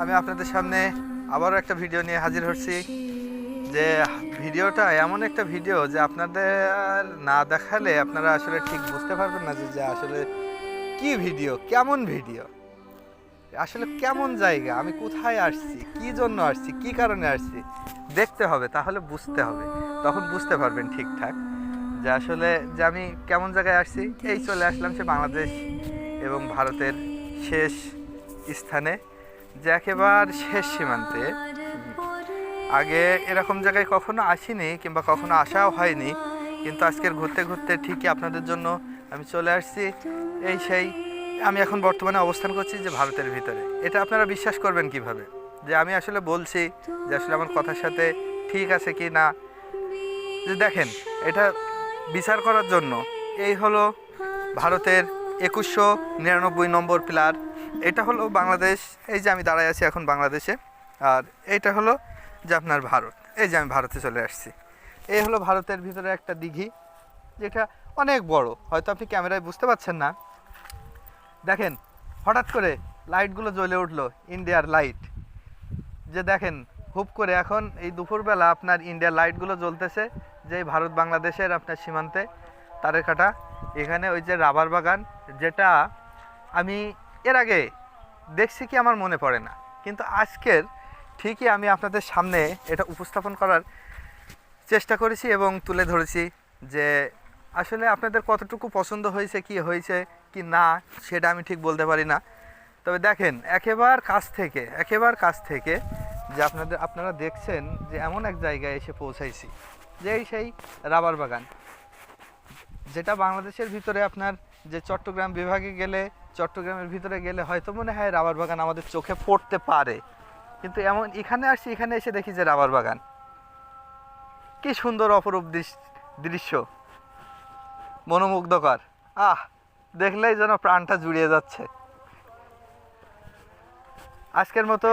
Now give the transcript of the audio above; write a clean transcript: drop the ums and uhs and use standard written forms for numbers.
আমি আপনাদের সামনে আবারও একটা ভিডিও নিয়ে হাজির হচ্ছি। যে ভিডিওটা এমন একটা ভিডিও যে আপনাদের না দেখালে আপনারা আসলে ঠিক বুঝতে পারবেন না যে আসলে কি ভিডিও, কেমন ভিডিও, আসলে কেমন জায়গা, আমি কোথায় আসছি, কি জন্য আসছি, কি কারণে আসছি, দেখতে হবে, তাহলে বুঝতে হবে, তখন বুঝতে পারবেন ঠিকঠাক যে আসলে যে আমি কেমন জায়গায় আসছি। এই চলে আসলাম সে বাংলাদেশ এবং ভারতের শেষ স্থানে, যে একেবারে শেষ সীমান্তে। আগে এরকম জায়গায় কখনো আসিনি কিংবা কখনো আসাও হয়নি, কিন্তু আজকের ঘুরতে ঘুরতে ঠিকই আপনাদের জন্য আমি চলে আসছি। এই সেই আমি এখন বর্তমানে অবস্থান করছি যে ভারতের ভিতরে। এটা আপনারা বিশ্বাস করবেন কিভাবে যে আমি আসলে বলছি যে আসলে আমার কথার সাথে ঠিক আছে কি না। যে দেখেন, এটা বিচার করার জন্য এই হলো ভারতের 2199 নম্বর পিলার। এটা হলো বাংলাদেশ, এই যে আমি দাঁড়ায় আছি এখন বাংলাদেশে। আর এইটা হলো যে আপনার ভারত, এই যে আমি ভারতে চলে আসছি। এই হলো ভারতের ভিতরে একটা দিঘি, যেটা অনেক বড়, হয়তো আপনি ক্যামেরায় বুঝতে পারছেন না। দেখেন, হঠাৎ করে লাইটগুলো জ্বলে উঠলো, ইন্ডিয়ার লাইট। যে দেখেন, হুপ করে এখন এই দুপুরবেলা আপনার ইন্ডিয়ার লাইটগুলো জ্বলতেছে, যে ভারত বাংলাদেশের আপনার সীমান্তে তারের কাটা। এখানে ওই যে রাবার বাগান, যেটা আমি এর আগে দেখছি কি আমার মনে পড়ে না, কিন্তু আজকের ঠিকই আমি আপনাদের সামনে এটা উপস্থাপন করার চেষ্টা করেছি এবং তুলে ধরেছি। যে আসলে আপনাদের কতটুকু পছন্দ হয়েছে, কি হয়েছে কি না, সেটা আমি ঠিক বলতে পারি না। তবে দেখেন, একেবারে কাছ থেকে যে আপনারা দেখছেন যে এমন এক জায়গায় এসে পৌঁছাইছি, যে এই সেই রাবার বাগান, যেটা বাংলাদেশের ভিতরে আপনার যে চট্টগ্রাম বিভাগে গেলে, চট্টগ্রামের ভিতরে গেলে হয়তো মনে হয় রাবার বাগান আমাদের চোখে পড়তে পারে, কিন্তু এমন এখানে আসছি, এখানে এসে দেখি যে রাবার বাগান। কি সুন্দর অপরূপ দৃশ্য, মনোমুগ্ধকর। আহ, দেখলেই যেন প্রাণটা জুড়িয়ে যাচ্ছে। আজকের মতো